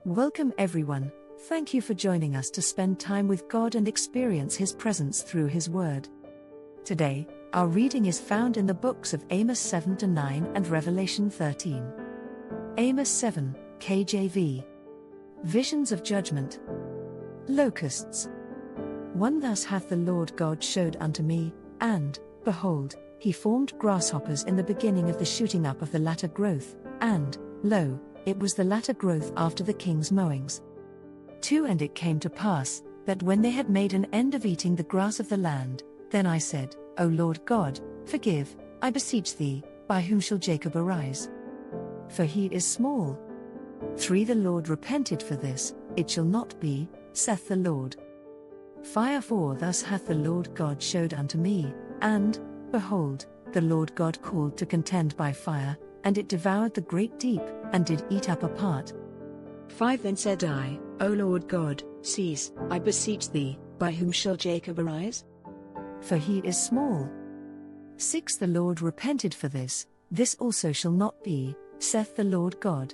Welcome everyone, thank you for joining us to spend time with God and experience His presence through His Word. Today, our reading is found in the books of Amos 7-9 and Revelation 13. Amos 7, KJV. Visions of Judgment. Locusts. 1 Thus hath the Lord God showed unto me, and, behold, He formed grasshoppers in the beginning of the shooting up of the latter growth, and, lo, it was the latter growth after the king's mowings. 2 And it came to pass, that when they had made an end of eating the grass of the land, then I said, O Lord God, forgive, I beseech thee, by whom shall Jacob arise? For he is small. 3 The Lord repented for this, it shall not be, saith the Lord. 4 Thus hath the Lord God showed unto me, and, behold, the Lord God called to contend by fire, and it devoured the great deep, and did eat up a part. 5 Then said I, O Lord God, cease, I beseech thee, by whom shall Jacob arise? For he is small. 6 The Lord repented for this also shall not be, saith the Lord God.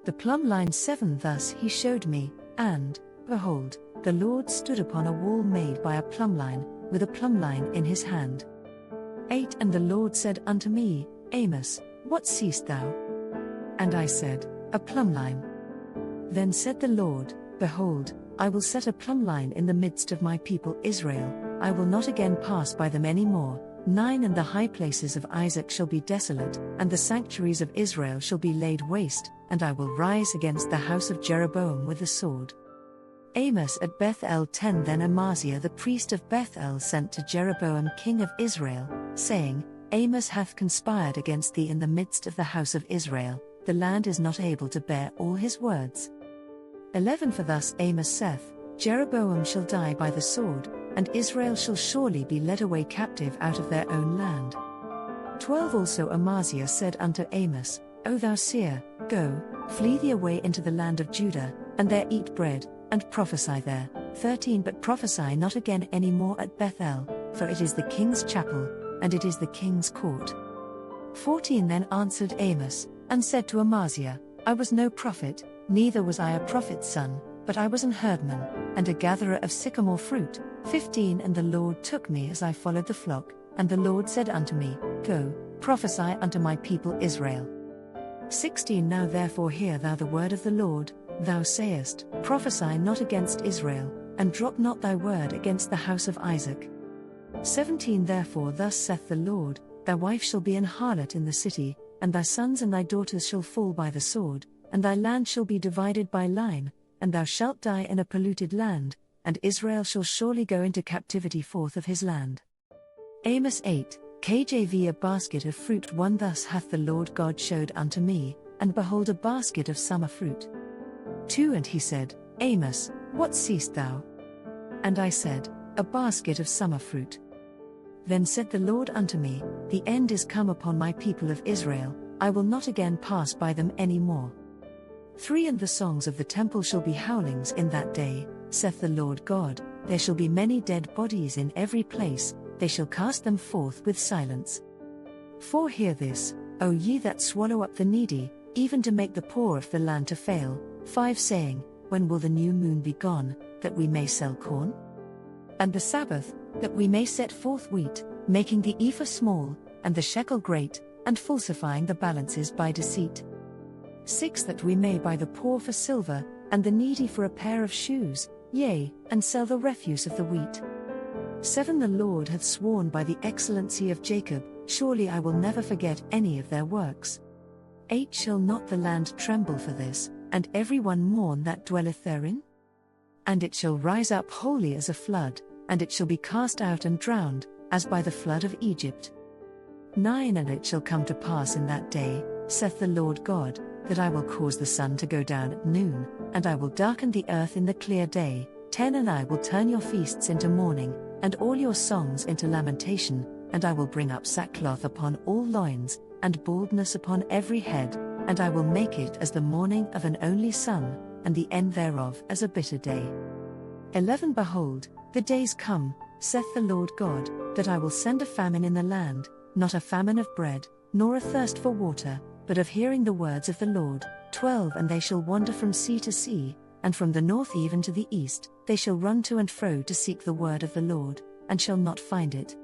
The plumb line. 7 Thus he showed me, and, behold, the Lord stood upon a wall made by a plumb line, with a plumb line in his hand. 8 And the Lord said unto me, Amos, what seest thou? And I said, A plumb line. Then said the Lord, Behold, I will set a plumb line in the midst of my people Israel, I will not again pass by them any more. 9 And the high places of Isaac shall be desolate, and the sanctuaries of Israel shall be laid waste, and I will rise against the house of Jeroboam with the sword. Amos at Bethel. 10 Then Amaziah the priest of Bethel sent to Jeroboam king of Israel, saying, Amos hath conspired against thee in the midst of the house of Israel, the land is not able to bear all his words. 11 For thus Amos saith, Jeroboam shall die by the sword, and Israel shall surely be led away captive out of their own land. 12 Also Amaziah said unto Amos, O thou seer, go, flee thee away into the land of Judah, and there eat bread, and prophesy there. 13 But prophesy not again any more at Bethel, for it is the king's chapel, and it is the king's court. 14 Then answered Amos, and said to Amaziah, I was no prophet, neither was I a prophet's son, but I was an herdman, and a gatherer of sycamore fruit. 15 And the Lord took me as I followed the flock, and the Lord said unto me, Go, prophesy unto my people Israel. 16 Now therefore hear thou the word of the Lord, thou sayest, Prophesy not against Israel, and drop not thy word against the house of Isaac. 17 Therefore thus saith the Lord, Thy wife shall be an harlot in the city, and thy sons and thy daughters shall fall by the sword, and thy land shall be divided by line, and thou shalt die in a polluted land, and Israel shall surely go into captivity forth of his land. Amos 8, KJV A basket of fruit. 1 Thus hath the Lord God showed unto me, and behold a basket of summer fruit. 2 And he said, Amos, what seest thou? And I said, A basket of summer fruit. Then said the Lord unto me, The end is come upon my people of Israel, I will not again pass by them any more. 3 And the songs of the temple shall be howlings in that day, saith the Lord God, there shall be many dead bodies in every place, they shall cast them forth with silence. 4 Hear this, O ye that swallow up the needy, even to make the poor of the land to fail. 5 Saying, When will the new moon be gone, that we may sell corn? And the Sabbath, that we may set forth wheat, making the ephah small, and the shekel great, and falsifying the balances by deceit. 6 That we may buy the poor for silver, and the needy for a pair of shoes, yea, and sell the refuse of the wheat. 7 The Lord hath sworn by the excellency of Jacob, surely I will never forget any of their works. 8 Shall not the land tremble for this, and every one mourn that dwelleth therein? And it shall rise up wholly as a flood, and it shall be cast out and drowned, as by the flood of Egypt. 9 And it shall come to pass in that day, saith the Lord God, that I will cause the sun to go down at noon, and I will darken the earth in the clear day. 10 And I will turn your feasts into mourning, and all your songs into lamentation, and I will bring up sackcloth upon all loins, and baldness upon every head, and I will make it as the mourning of an only son, and the end thereof as a bitter day. 11 Behold, the days come, saith the Lord God, that I will send a famine in the land, not a famine of bread, nor a thirst for water, but of hearing the words of the Lord. 12 And they shall wander from sea to sea, and from the north even to the east, they shall run to and fro to seek the word of the Lord, and shall not find it.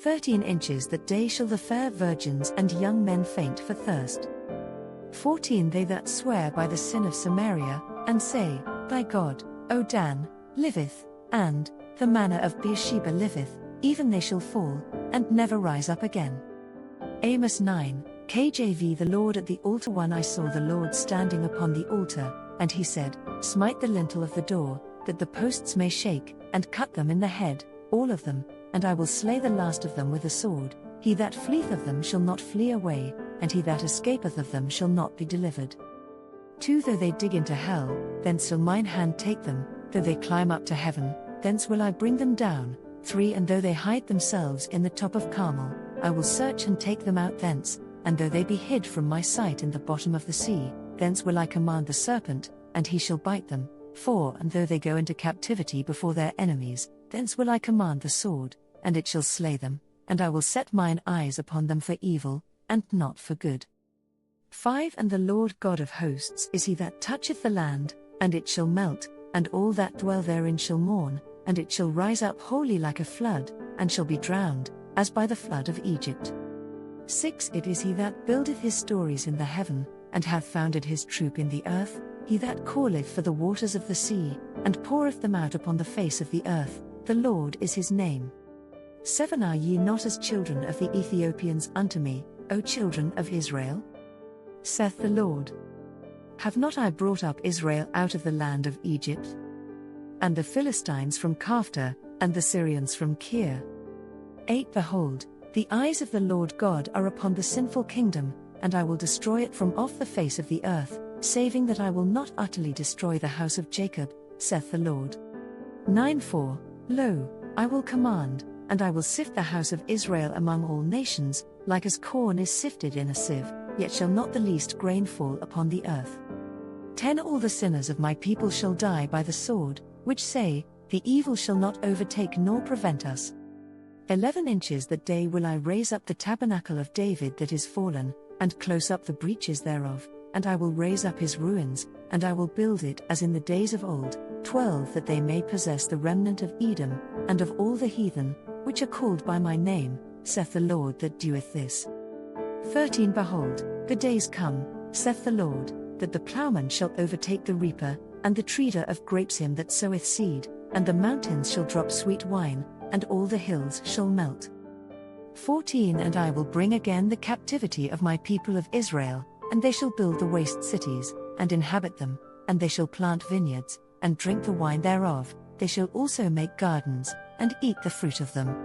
13 Inches that day shall the fair virgins and young men faint for thirst. 14 They that swear by the sin of Samaria, and say, Thy God, O Dan, liveth, and the manner of Beersheba liveth, even they shall fall, and never rise up again. Amos 9, KJV The Lord at the altar. 1 I saw the Lord standing upon the altar, and he said, Smite the lintel of the door, that the posts may shake, and cut them in the head, all of them, and I will slay the last of them with a sword. He that fleeth of them shall not flee away, and he that escapeth of them shall not be delivered. 2 Though they dig into hell, thence shall mine hand take them, though they climb up to heaven, thence will I bring them down. 3 And though they hide themselves in the top of Carmel, I will search and take them out thence, and though they be hid from my sight in the bottom of the sea, thence will I command the serpent, and he shall bite them. 4 And though they go into captivity before their enemies, thence will I command the sword, and it shall slay them, and I will set mine eyes upon them for evil, and not for good. 5 And the Lord God of hosts is he that toucheth the land, and it shall melt, and all that dwell therein shall mourn, and it shall rise up wholly like a flood, and shall be drowned, as by the flood of Egypt. 6 It is he that buildeth his stories in the heaven, and hath founded his troop in the earth, he that calleth for the waters of the sea, and poureth them out upon the face of the earth, the Lord is his name. 7 Are ye not as children of the Ethiopians unto me, O children of Israel? Saith the Lord. Have not I brought up Israel out of the land of Egypt? And the Philistines from Kaphtor, and the Syrians from Kir. 8 Behold, the eyes of the Lord God are upon the sinful kingdom, and I will destroy it from off the face of the earth, saving that I will not utterly destroy the house of Jacob, saith the Lord. 9 For, lo, I will command, and I will sift the house of Israel among all nations, like as corn is sifted in a sieve, yet shall not the least grain fall upon the earth. 10 All the sinners of my people shall die by the sword, which say, The evil shall not overtake nor prevent us. 11 Inches that day will I raise up the tabernacle of David that is fallen, and close up the breaches thereof, and I will raise up his ruins, and I will build it as in the days of old. 12 That they may possess the remnant of Edom, and of all the heathen, which are called by my name, saith the Lord that doeth this. 13 Behold, the days come, saith the Lord, that the plowman shall overtake the reaper, and the treader of grapes him that soweth seed, and the mountains shall drop sweet wine, and all the hills shall melt. 14 And I will bring again the captivity of my people of Israel, and they shall build the waste cities, and inhabit them, and they shall plant vineyards, and drink the wine thereof, they shall also make gardens, and eat the fruit of them.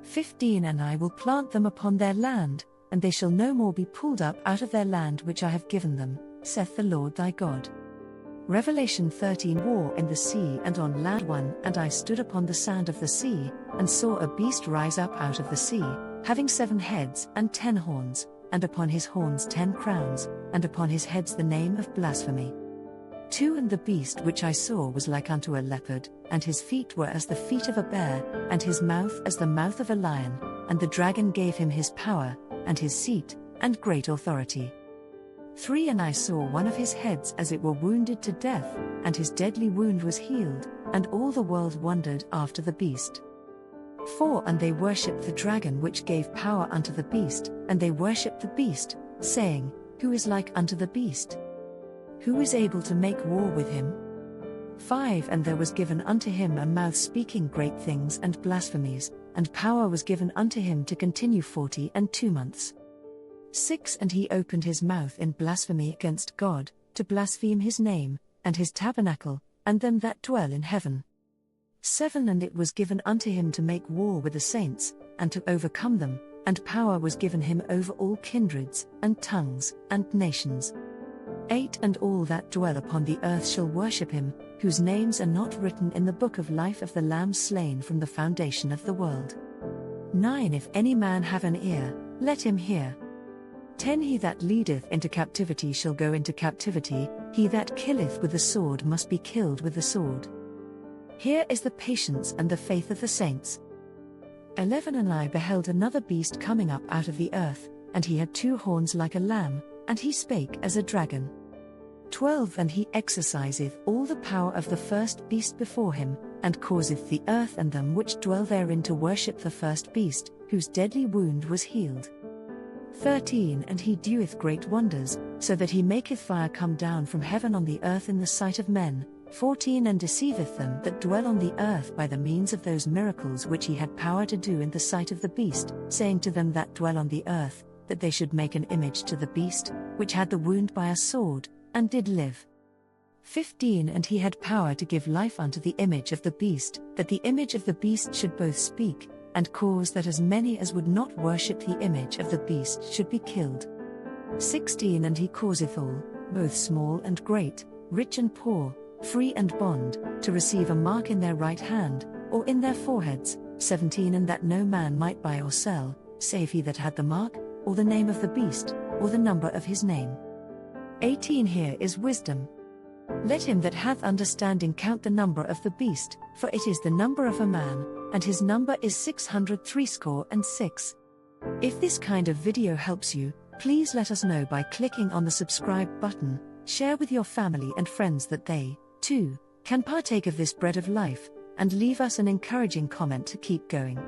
15 And I will plant them upon their land, and they shall no more be pulled up out of their land which I have given them, saith the Lord thy God. Revelation 13 War in the sea and on land. 1 And I stood upon the sand of the sea, and saw a beast rise up out of the sea, having 7 heads and 10 horns, and upon his horns 10 crowns, and upon his heads the name of blasphemy. 2 And the beast which I saw was like unto a leopard, and his feet were as the feet of a bear, and his mouth as the mouth of a lion, and the dragon gave him his power, and his seat, and great authority. 3 And I saw one of his heads as it were wounded to death, and his deadly wound was healed, and all the world wondered after the beast. 4 And they worshipped the dragon which gave power unto the beast, and they worshipped the beast, saying, Who is like unto the beast? Who is able to make war with him? 5 And there was given unto him a mouth speaking great things and blasphemies, and power was given unto him to continue 42 months. 6 And he opened his mouth in blasphemy against God, to blaspheme his name, and his tabernacle, and them that dwell in heaven. 7 And it was given unto him to make war with the saints, and to overcome them, and power was given him over all kindreds, and tongues, and nations. 8 And all that dwell upon the earth shall worship him, whose names are not written in the book of life of the Lamb slain from the foundation of the world. 9 If any man have an ear, let him hear. 10 He that leadeth into captivity shall go into captivity, he that killeth with the sword must be killed with the sword. Here is the patience and the faith of the saints. 11 And I beheld another beast coming up out of the earth, and he had 2 horns like a lamb, and he spake as a dragon. 12 And he exerciseth all the power of the first beast before him, and causeth the earth and them which dwell therein to worship the first beast, whose deadly wound was healed. 13 And he doeth great wonders, so that he maketh fire come down from heaven on the earth in the sight of men. 14 And deceiveth them that dwell on the earth by the means of those miracles which he had power to do in the sight of the beast, saying to them that dwell on the earth, that they should make an image to the beast, which had the wound by a sword, and did live. 15 And he had power to give life unto the image of the beast, that the image of the beast should both speak, and cause that as many as would not worship the image of the beast should be killed. 16 And he causeth all, both small and great, rich and poor, free and bond, to receive a mark in their right hand, or in their foreheads. 17 And that no man might buy or sell, save he that had the mark, or the name of the beast, or the number of his name. 18 Here is wisdom. Let him that hath understanding count the number of the beast, for it is the number of a man, and his number is 666. If this kind of video helps you, please let us know by clicking on the subscribe button, share with your family and friends that they, too, can partake of this bread of life, and leave us an encouraging comment to keep going.